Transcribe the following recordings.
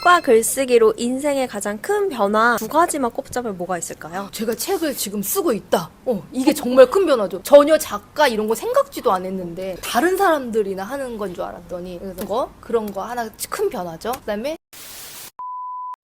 책과 글쓰기로 인생의 가장 큰 변화 두 가지만 꼽자면 뭐가 있을까요? 제가 책을 지금 쓰고 있다. 이게 정말 큰 변화죠. 전혀 작가 이런 거 생각지도 안 했는데 다른 사람들이나 하는 건 줄 알았더니 그런 거 하나 큰 변화죠. 그다음에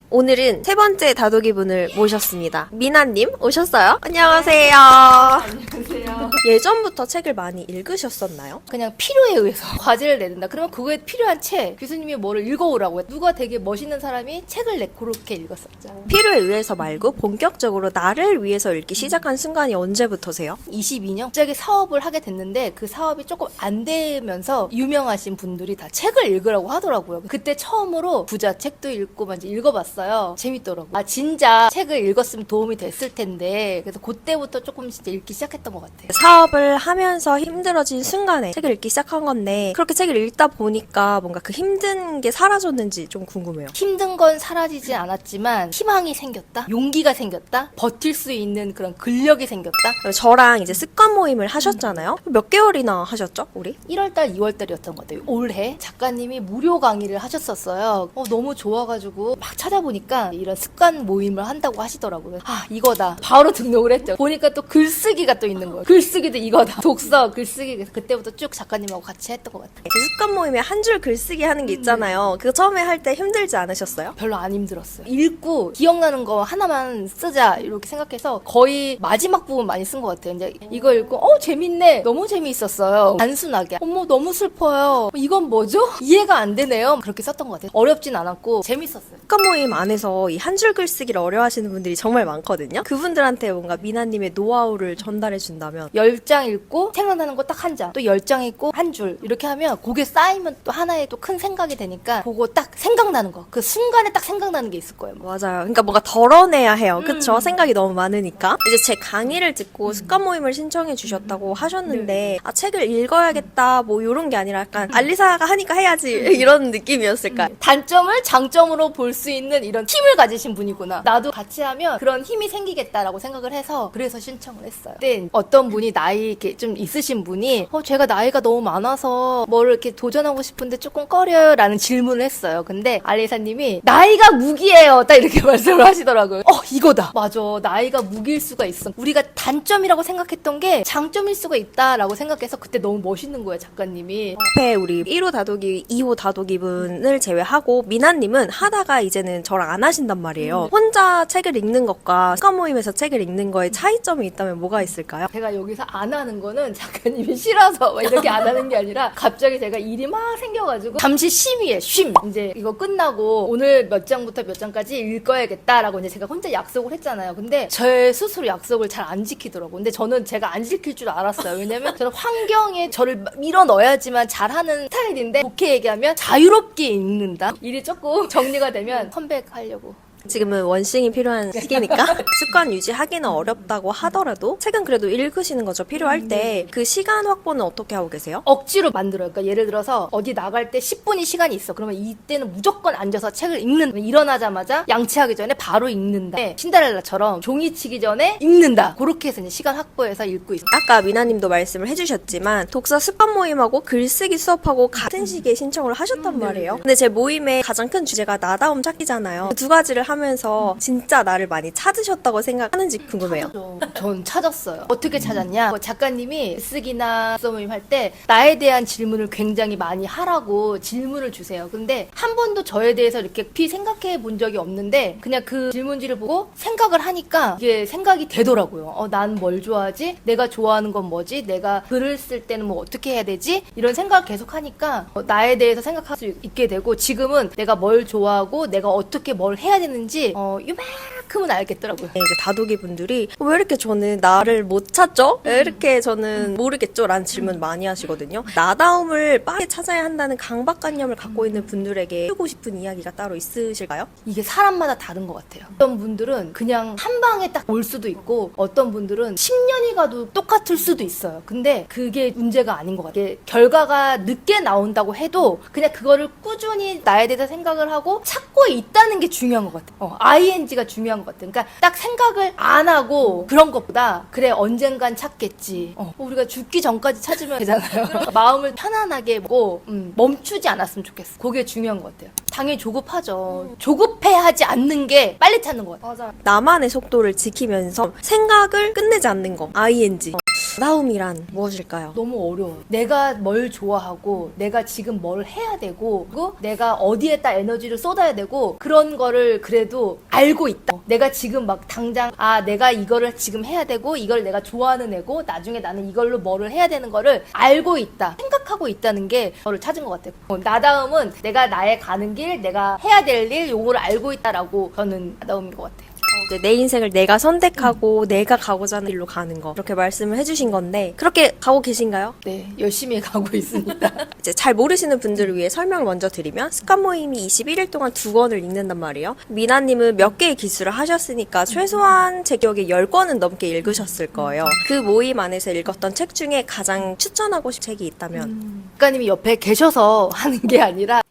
오늘은 세 번째 다독이분을 모셨습니다. 미나님 오셨어요? 안녕하세요. 안녕하세요. 예전부터 책을 많이 읽으셨었나요? 그냥 필요에 의해서 과제를 내는다. 그러면 그거에 필요한 책, 교수님이 뭐를 읽어오라고 해. 누가 되게 멋있는 사람이 책을 그렇게 읽었었죠. 필요에 의해서 말고 본격적으로 나를 위해서 읽기 시작한 순간이 언제부터세요? 22년 갑자기 사업을 하게 됐는데 그 사업이 조금 안 되면서 유명하신 분들이 다 책을 읽으라고 하더라고요. 그때 처음으로 부자 책도 읽고 막 이제 읽어봤어요. 재밌더라고요. 진짜 책을 읽었으면 도움이 됐을 텐데 그래서 그때부터 조금 진짜 읽기 시작했던 것 같아요. 사업을 하면서 힘들어진 순간에 책을 읽기 시작한 건데 그렇게 책을 읽다 보니까 뭔가 그 힘든 게 사라졌는지 좀 궁금해요. 힘든 건 사라지지 않았지만 희망이 생겼다? 용기가 생겼다? 버틸 수 있는 그런 근력이 생겼다? 저랑 이제 습관 모임을 하셨잖아요. 몇 개월이나 하셨죠, 우리? 1월달, 2월달이었던 것 같아요. 올해 작가님이 무료 강의를 하셨었어요. 너무 좋아가지고 막 찾아보니까 이런 습관 모임을 한다고 하시더라고요. 이거다. 바로 등록을 했죠. 보니까 또 글쓰기가 또 있는 거예요. 글쓰기도 이거다. 독서, 글쓰기. 그래서 그때부터 쭉 작가님하고 같이 했던 것 같아요. 습관 모임에 한 줄 글쓰기 하는 게 있잖아요. 그거 처음에 할 때 힘들지 않으셨어요? 별로 안 힘들었어요. 읽고 기억나는 거 하나만 쓰자 이렇게 생각해서 거의 마지막 부분 많이 쓴 것 같아요. 이제 이거 읽고 재밌네. 너무 재미있었어요. 단순하게. 너무 슬퍼요. 이건 뭐죠? 이해가 안 되네요. 그렇게 썼던 것 같아요. 어렵진 않았고 재밌었어요. 습관 모임 안에서 이 한 줄 글쓰기를 어려워하시는 분들이 정말 많거든요. 그분들한테 뭔가 미나님의 노하우를 전달해 준다면 10장 읽고 생각나는 거 딱 한 장, 또 10장 읽고 한 줄 이렇게 하면 그게 쌓이면 또 하나의 또 큰 생각이 되니까 그거 딱 생각나는 거, 그 순간에 딱 생각나는 게 있을 거예요. 맞아요. 그러니까 뭔가 덜어내야 해요. 그쵸? 생각이 너무 많으니까. 이제 제 강의를 듣고 습관 모임을 신청해 주셨다고 하셨는데 책을 읽어야겠다 뭐 이런 게 아니라 약간 알리사가 하니까 해야지 이런 느낌이었을까요? 단점을 장점으로 볼 수 있는 이런 힘을 가지신 분이구나. 나도 같이 하면 그런 힘이 생기겠다라고 생각을 해서 그래서 신청을 했어요. 근데 어떤 분이 나이 이렇게 좀 있으신 분이 제가 나이가 너무 많아서 뭐를 이렇게 도전하고 싶은데 조금 꺼려요 라는 질문을 했어요. 근데 알리사님이 나이가 무기예요 딱 이렇게 말씀을 하시더라고요. 이거다. 맞아. 나이가 무기일 수가 있어. 우리가 단점이라고 생각했던 게 장점일 수가 있다라고 생각해서 그때 너무 멋있는 거예요, 작가님이. 앞에 우리 1호 다독이, 2호 다독이분을 제외하고 미나님은 하다가 이제는 저랑 안 하신단 말이에요. 혼자 책을 읽는 것과 습관 모임에서 책을 읽는 거에 차이점이 있다면 뭐가 있을까요? 제가 여기서 안 하는 거는 작가님이 싫어서 막 이렇게 안 하는 게 아니라 갑자기 제가 일이 막 생겨가지고 잠시 쉼이에요. 쉼. 이제 이거 끝나고 오늘 몇 장부터 몇 장까지 읽어야겠다라고 이제 제가 혼자 약속을 했잖아요. 근데 제 스스로 약속을 잘 안 지키더라고요. 근데 저는 제가 안 지킬 줄 알았어요. 왜냐면 저는 환경에 저를 밀어 넣어야지만 잘하는 스타일인데 좋게 얘기하면 자유롭게 읽는다. 일이 조금 정리가 되면 컴백하려고. 지금은 원싱이 필요한 시기니까 습관 유지하기는 어렵다고 하더라도 책은 그래도 읽으시는 거죠. 필요할 때 그 시간 확보는 어떻게 하고 계세요? 억지로 만들어요. 그러니까 예를 들어서 어디 나갈 때 10분이 시간이 있어. 그러면 이때는 무조건 앉아서 책을 읽는. 일어나자마자 양치하기 전에 바로 읽는다. 신데렐라처럼 종이 치기 전에 읽는다. 그렇게 해서 이제 시간 확보해서 읽고 있어요. 아까 미나님도 말씀을 해주셨지만 독서 습관 모임하고 글쓰기 수업하고 같은 시기에 신청을 하셨단 말이에요. 근데 제 모임의 가장 큰 주제가 나다움 찾기잖아요. 그 두 가지를 하면서 진짜 나를 많이 찾으셨다고 생각하는지 궁금해요. 전 찾았어요. 어떻게 찾았냐? 작가님이 쓰기나 독서 모임 할 때 나에 대한 질문을 굉장히 많이 하라고 질문을 주세요. 근데 한 번도 저에 대해서 이렇게 깊이 생각해 본 적이 없는데 그냥 그 질문지를 보고 생각을 하니까 이게 생각이 되더라고요. 난 뭘 좋아하지? 내가 좋아하는 건 뭐지? 내가 글을 쓸 때는 뭐 어떻게 해야 되지? 이런 생각을 계속 하니까 나에 대해서 생각할 수 있게 되고 지금은 내가 뭘 좋아하고 내가 어떻게 뭘 해야 되는지 요만큼은 알겠더라고요. 이제 다독이 분들이 왜 이렇게 저는 나를 못 찾죠? 왜 이렇게 저는 모르겠죠? 라는 질문 많이 하시거든요. 나다움을 빠르게 찾아야 한다는 강박관념을 갖고 있는 분들에게 해주고 싶은 이야기가 따로 있으실까요? 이게 사람마다 다른 것 같아요. 어떤 분들은 그냥 한 방에 딱 올 수도 있고 어떤 분들은 10년이 가도 똑같을 수도 있어요. 근데 그게 문제가 아닌 것 같아요. 결과가 늦게 나온다고 해도 그냥 그거를 꾸준히 나에 대해서 생각을 하고 찾고 있다는 게 중요한 것 같아요. ING가 중요한 것 같아요. 그러니까 딱 생각을 안 하고 그런 것보다 그래 언젠간 찾겠지. 우리가 죽기 전까지 찾으면 되잖아요. 마음을 편안하게 하고 멈추지 않았으면 좋겠어. 그게 중요한 것 같아요. 당연히 조급하죠. 조급해하지 않는 게 빨리 찾는 것 같아요. 맞아요. 나만의 속도를 지키면서 생각을 끝내지 않는 거. ING. 나다움이란 무엇일까요? 너무 어려워요. 내가 뭘 좋아하고 내가 지금 뭘 해야 되고 그리고 내가 어디에다 에너지를 쏟아야 되고 그런 거를 그래도 알고 있다. 내가 지금 막 당장 내가 이거를 지금 해야 되고 이걸 내가 좋아하는 애고 나중에 나는 이걸로 뭐를 해야 되는 거를 알고 있다. 생각하고 있다는 게 저를 찾은 것 같아요. 나다움은 내가 나의 가는 길, 내가 해야 될 일, 요거를 알고 있다라고 저는 나다움인 것 같아요. 이제 내 인생을 내가 선택하고 내가 가고자 하는 길로 가는 거. 이렇게 말씀을 해주신 건데 그렇게 가고 계신가요? 네, 열심히 가고 있습니다. 이제 잘 모르시는 분들을 위해 설명을 먼저 드리면 습관 모임이 21일 동안 2권을 읽는단 말이에요. 미나님은 몇 개의 기수를 하셨으니까 최소한 제 기억에 10권은 넘게 읽으셨을 거예요. 그 모임 안에서 읽었던 책 중에 가장 추천하고 싶은 책이 있다면? 작가님이 옆에 계셔서 하는 게 아니라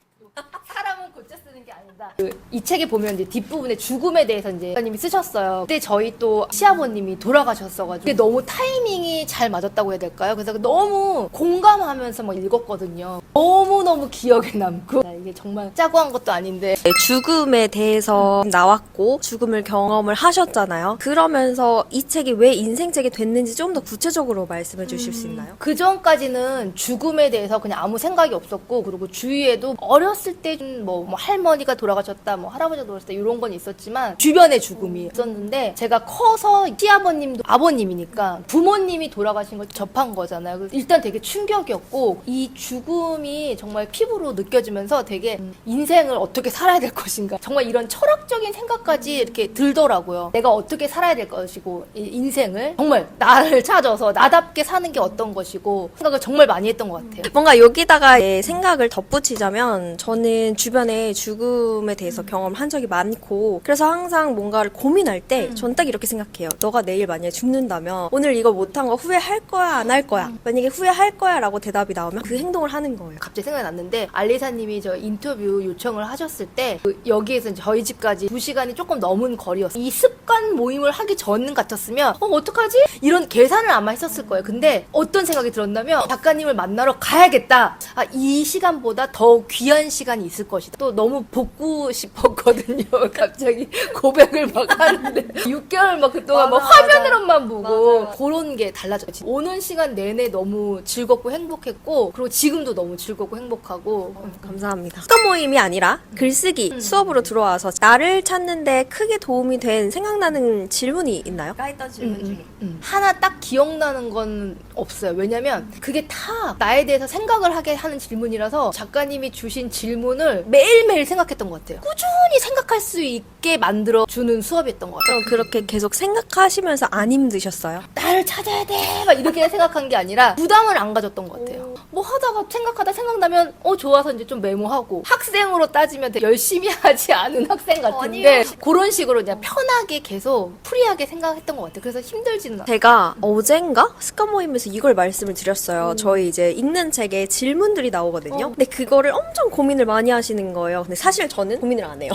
사람은 고쳐 쓰는 게 아니다. 이 책에 보면 이제 뒷부분에 죽음에 대해서 이제 작가님이 쓰셨어요. 그때 저희 또 시아버님이 돌아가셨어가지고 그게 너무 타이밍이 잘 맞았다고 해야 될까요? 그래서 너무 공감하면서 막 읽었거든요. 너무너무 기억에 남고 이게 정말 짜고 한 것도 아닌데 네, 죽음에 대해서 나왔고 죽음을 경험을 하셨잖아요. 그러면서 이 책이 왜 인생책이 됐는지 좀 더 구체적으로 말씀해 주실 수 있나요? 그 전까지는 죽음에 대해서 그냥 아무 생각이 없었고 그리고 주위에도 어렸을 때 뭐 할머니가 돌아가셨다 뭐 할아버지가 돌아가셨다 이런 건 있었지만 주변의 죽음이 있었는데 제가 커서 시아버님도 아버님이니까 부모님이 돌아가신 걸 접한 거잖아요. 그래서 일단 되게 충격이었고 이 죽음이 정말 피부로 느껴지면서 되게 인생을 어떻게 살아야 될 것인가 정말 이런 철학적인 생각까지 이렇게 들더라고요. 내가 어떻게 살아야 될 것이고 이 인생을 정말 나를 찾아서 나답게 사는 게 어떤 것이고 생각을 정말 많이 했던 것 같아요. 뭔가 여기다가 내 생각을 덧붙이자면 저는 주변에 죽음에 대해서 경험을 한 적이 많고 그래서 항상 뭔가를 고민할 때 전 딱 이렇게 생각해요. 너가 내일 만약에 죽는다면 오늘 이거 못한 거 후회할 거야 안 할 거야? 만약에 후회할 거야 라고 대답이 나오면 그 행동을 하는 거예요. 갑자기 생각났는데 알리사님이 저 인터뷰 요청을 하셨을 때 여기에서 저희 집까지 2시간이 조금 넘은 거리였어요. 이 습관 모임을 하기 전 같았으면 어떡하지? 이런 계산을 아마 했었을 거예요. 근데 어떤 생각이 들었냐면 작가님을 만나러 가야겠다. 이 시간보다 더 귀한 시간이 있을 것이다. 또 너무 복고 싶었거든요. 갑자기 고백을 막 하는데 6개월 막 그동안 막 화면으로만 보고 그런 게 달라졌지. 오는 시간 내내 너무 즐겁고 행복했고 그리고 지금도 너무 즐겁고 행복하고 감사합니다. 습관 모임이 아니라 글쓰기 수업으로 들어와서 나를 찾는데 크게 도움이 된 생각나는 질문이 있나요? 까있던 질문 중에. 하나 딱 기억나는 건 없어요. 왜냐면 그게 다 나에 대해서 생각을 하게 하는 질문이라서 작가님이 주신 질문을 매일매일 생각했던 것 같아요. 꾸준히 생각할 수 있게 만들어주는 수업이었던 것 같아요. 그럼 그렇게 계속 생각하시면서 안 힘드셨어요? 나를 찾아야 돼! 막 이렇게 생각한 게 아니라 부담을 안 가졌던 것 같아요. 뭐 하다가 생각하다 생각나면 좋아서 이제 좀 메모하고 학생으로 따지면 되게 열심히 하지 않은 학생 같은데 그런 식으로 그냥 편하게 계속 프리하게 생각했던 것 같아요. 그래서 힘들지는 않아요. 제가 어젠가 습관 모임에서 이걸 말씀을 드렸어요. 저희 이제 읽는 책에 질문들이 나오거든요. 근데 그거를 엄청 고민을 많이 하시는 거예요. 근데 사실 저는 고민을 안 해요.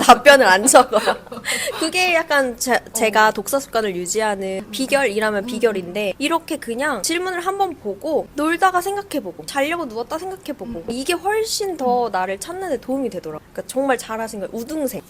답변을 안 적어요. 그게 약간 제가 독서 습관을 유지하는 비결이라면 비결인데 이렇게 그냥 질문을 한번 보고 놀다가 생각해보고 자려고 누웠다 생각해보고 이게 훨씬 더 나를 찾는 데 도움이 되더라고요. 그러니까 정말 잘하신 거예요. 우등생.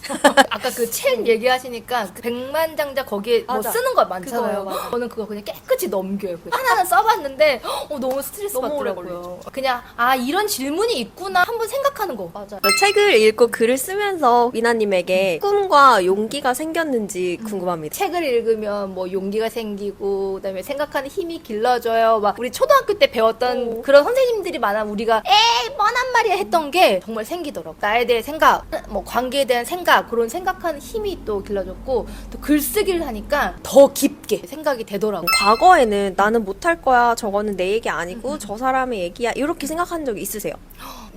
아까 그 책 얘기하시니까 그 백만장자 거기에 뭐 맞아. 쓰는 거 많잖아요. 그거요, 맞아. 저는 그거 그냥 깨끗이 넘겨요. 하나는 써봤는데 너무 스트레스 너무 오래 받더라고요. 그냥 이런 질문이 있구나 한번 생각하는 거. 맞아. 책을 읽고 글을 쓰면서 미나님에게 꿈과 용기가 생겼는지 궁금합니다. 책을 읽으면 뭐 용기가 생기고 그다음에 생각하는 힘이 길러져요. 막 우리 초등학교 때 배웠던 그런 선생님들이 많아 우리가 에이 뻔한 말이야 했던 게 정말 생기더라고. 나에 대해 생각, 뭐 관계에 대한 생각 그런 생각하는 힘이 또 길러졌고 또 글쓰기를 하니까 더 깊게 생각이 되더라고. 과거에는 나는 못할 거야. 저거는 내 얘기 아니고 저 사람의 얘기야. 이렇게 생각한 적 있으세요?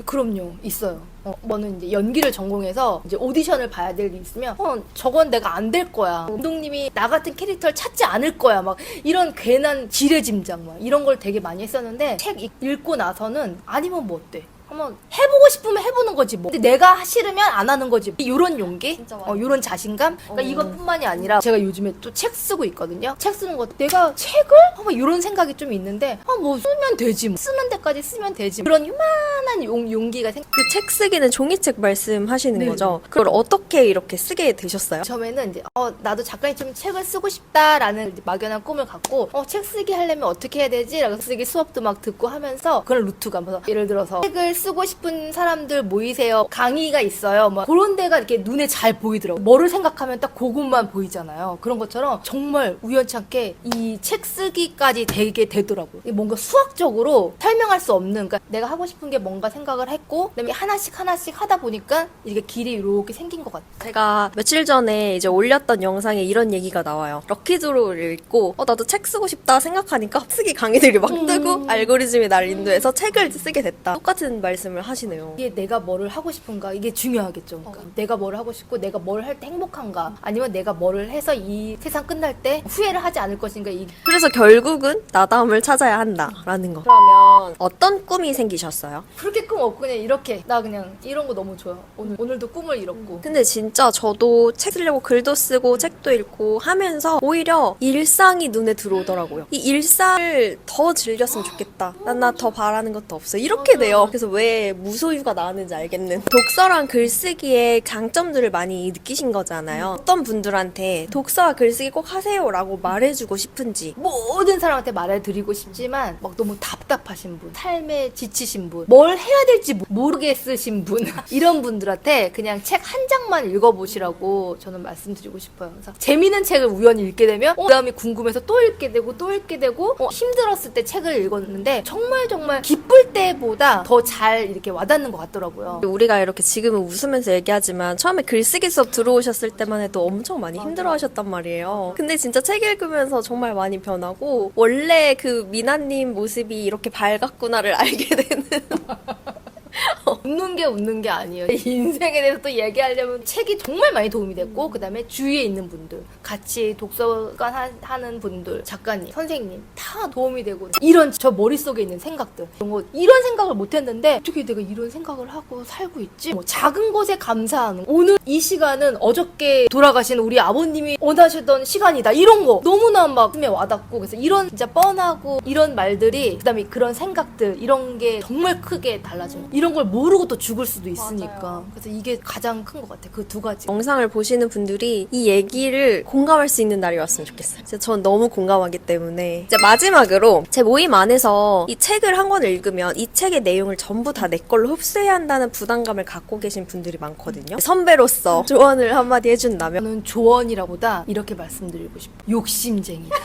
그럼요, 있어요. 저는 이제 연기를 전공해서 이제 오디션을 봐야 될 일이 있으면 저건 내가 안 될 거야. 감독님이 나 같은 캐릭터를 찾지 않을 거야. 막 이런 괜한 지레짐작 막 이런 걸 되게 많이 했었는데 책 읽고 나서는 아니면 뭐 어때? 한번 해보고 싶으면 해보는 거지 뭐. 근데 내가 싫으면 안 하는 거지. 이런 용기, 진짜 많이 이런 자신감. 그러니까 이것뿐만이 아니라 제가 요즘에 또 책 쓰고 있거든요. 책 쓰는 거 내가 책을 이런 생각이 좀 있는데 뭐 쓰면 되지 뭐. 쓰는 데까지 쓰면 되지. 그런 요만한 용기가 생. 그 책 쓰기는 종이책 말씀하시는 네. 거죠? 그걸 어떻게 이렇게 쓰게 되셨어요? 처음에는 이제 나도 작가님처럼 책을 쓰고 싶다라는 이제 막연한 꿈을 갖고 책 쓰기 하려면 어떻게 해야 되지? 라고 쓰기 수업도 막 듣고 하면서 그런 루트가 뭐 예를 들어서 책을 쓰고 싶은 사람들 모이세요. 강의가 있어요. 뭐 그런 데가 이렇게 눈에 잘 보이더라고. 뭐를 생각하면 딱 그것만 보이잖아요. 그런 것처럼 정말 우연찮게 이 책 쓰기까지 되게 되더라고요. 이게 뭔가 수학적으로 설명할 수 없는, 그러니까 내가 하고 싶은 게 뭔가 생각을 했고 그다음에 하나씩 하다 보니까 이게 길이 이렇게 생긴 것 같아요. 제가 며칠 전에 이제 올렸던 영상에 이런 얘기가 나와요. 럭키드로우를 읽고 나도 책 쓰고 싶다 생각하니까 쓰기 강의들이 막 뜨고 알고리즘이 날 인도해서 책을 쓰게 됐다. 똑같은 말씀을 하시네요. 이게 내가 뭐를 하고 싶은가 이게 중요하겠죠. 그러니까 내가 뭐를 하고 싶고 내가 뭘 할 때 행복한가 아니면 내가 뭐를 해서 이 세상 끝날 때 후회를 하지 않을 것인가. 그래서 결국은 나다움을 찾아야 한다라는 거. 그러면 어떤 꿈이 생기셨어요? 그렇게 꿈 없고 그냥 이렇게 나 그냥 이런 거 너무 좋아요. 오늘도 꿈을 이뤘고. 근데 진짜 저도 책 쓰려고 글도 쓰고 책도 읽고 하면서 오히려 일상이 눈에 들어오더라고요. 이 일상을 더 즐겼으면 좋겠다. 난 나 더 바라는 것도 없어. 이렇게 돼요. 그래서 왜 무소유가 나왔는지 알겠는. 독서랑 글쓰기의 장점들을 많이 느끼신 거잖아요. 어떤 분들한테 독서와 글쓰기 꼭 하세요라고 말해주고 싶은지. 모든 사람한테 말해드리고 싶지만 막 너무 답답하신 분, 삶에 지치신 분, 뭘 해야 될지 모르겠으신 분 이런 분들한테 그냥 책 한 장만 읽어보시라고 저는 말씀드리고 싶어요. 그래서 재미있는 책을 우연히 읽게 되면 그 다음에 궁금해서 또 읽게 되고 힘들었을 때 책을 읽었는데 정말 기쁠 때보다 더 잘 이렇게 와닿는 것 같더라고요. 우리가 이렇게 지금은 웃으면서 얘기하지만 처음에 글쓰기 수업 들어오셨을 때만 해도 엄청 많이 힘들어 하셨단 말이에요. 근데 진짜 책 읽으면서 정말 많이 변하고 원래 그 미나님 모습이 이렇게 밝았구나를 알게 되는. 웃는 게 아니에요. 인생에 대해서 또 얘기하려면 책이 정말 많이 도움이 됐고 그 다음에 주위에 있는 분들, 같이 독서관 하는 분들, 작가님, 선생님 다 도움이 되고 이런 저 머릿속에 있는 생각들 이런 생각을 못했는데 어떻게 내가 이런 생각을 하고 살고 있지? 뭐 작은 것에 감사하는 오늘 이 시간은 어저께 돌아가신 우리 아버님이 원하시던 시간이다 이런 거 너무나 막 가슴에 와닿고 그래서 이런 진짜 뻔하고 이런 말들이 그 다음에 그런 생각들 이런 게 정말 크게 달라진 거. 이런 걸 모르고 또 죽을 수도 있으니까. 맞아요. 그래서 이게 가장 큰 것 같아요. 그 두 가지. 영상을 보시는 분들이 이 얘기를 공감할 수 있는 날이 왔으면 좋겠어요. 진짜 전 너무 공감하기 때문에. 이제 마지막으로 제 모임 안에서 이 책을 한 권을 읽으면 이 책의 내용을 전부 다 내 걸로 흡수해야 한다는 부담감을 갖고 계신 분들이 많거든요. 선배로서 조언을 한마디 해준다면? 저는 조언이라보다 이렇게 말씀드리고 싶어요. 욕심쟁이다.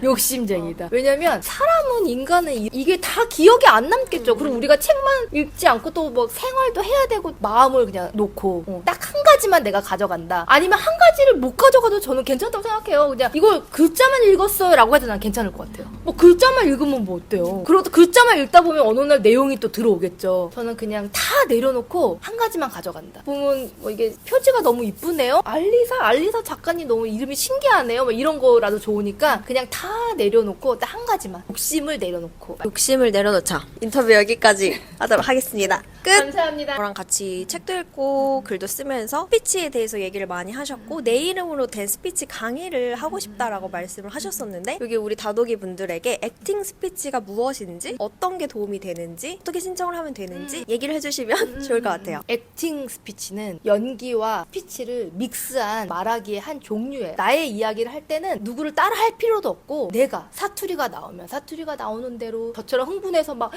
욕심쟁이다. 왜냐면 사람은 인간은 이게 다 기억에 안 남겠죠. 그리고 우리가 책만 읽지 않고 또 뭐 생활도 해야 되고 마음을 그냥 놓고 딱 한 가지만 내가 가져간다. 아니면 한 가지를 못 가져가도 저는 괜찮다고 생각해요. 그냥 이걸 글자만 읽었어요 라고 해도 난 괜찮을 것 같아요. 뭐 글자만 읽으면 뭐 어때요. 그러다 글자만 읽다 보면 어느 날 내용이 또 들어오겠죠. 저는 그냥 다 내려놓고 한 가지만 가져간다. 보면 뭐 이게 표지가 너무 이쁘네요. 알리사 작가님 너무 이름이 신기하네요. 뭐 이런 거라도 좋으니까 그냥 다 내려놓고 딱 한 가지만 욕심을 내려놓고. 욕심을 내려놓자. 인터뷰 여기까지 하도록 하겠습니다. 끝! 감사합니다. 저랑 같이 책도 읽고 글도 쓰면서 스피치에 대해서 얘기를 많이 하셨고 내 이름으로 된 스피치 강의를 하고 싶다라고 말씀을 하셨었는데 여기 우리 다독이 분들에게 액팅 스피치가 무엇인지 어떤 게 도움이 되는지 어떻게 신청을 하면 되는지 얘기를 해주시면 좋을 것 같아요. 액팅 스피치는 연기와 스피치를 믹스한 말하기의 한 종류예요. 나의 이야기를 할 때는 누구를 따라 할 필요도 없고 내가 사투리가 나오면 사투리가 나오는 대로 저처럼 흥분해서 막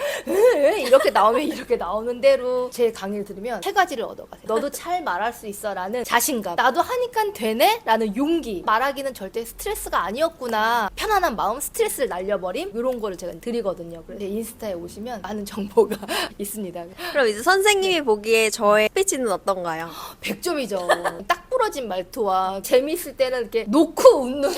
이렇게 나오면 이렇게 나오는 대로 제 강의를 들으면 세 가지를 얻어가세요. 너도 잘 말할 수 있어 라는 자신감, 나도 하니까 되네 라는 용기, 말하기는 절대 스트레스가 아니었구나, 편안한 마음, 스트레스를 날려버림, 이런 거를 제가 드리거든요. 그래서 제 인스타에 오시면 많은 정보가 있습니다. 그럼 이제 선생님이 보기에 저의 스피치는 어떤가요? 100점이죠. 딱 부러진 말투와 재미있을 때는 이렇게 놓고 웃는